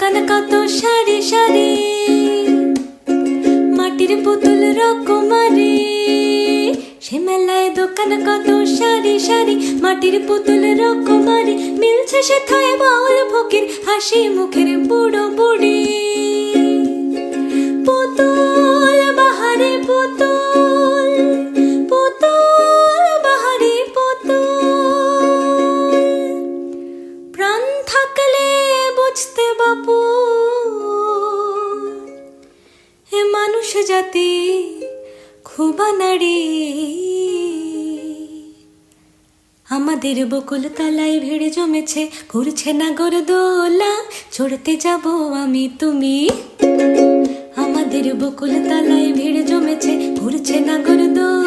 দোকান কত সারি সারি, মাটির পুতুল রকমারি। সে মেলায় দোকান কত সারি সারি, মাটির পুতুল রকমারি। মিলছে সেথায় বাউল ফকির, হাসি মুখের বুড়ো বুড়ি। পুতুল বাহারি পুতুল, পুতুল বাহারি পুতুল। প্রাণ থাকলে বুঝতে বাপু, এ মানুষ জাতি খুব নারী। আমাদের বকুল তলায় ভিড় জমেছে, ঘুরছে নাগরদোলা, চড়তে যাব আমি তুমি। আমাদের বকুল তলায় ভিড় জমেছে, ঘুরছে নাগরদোলা।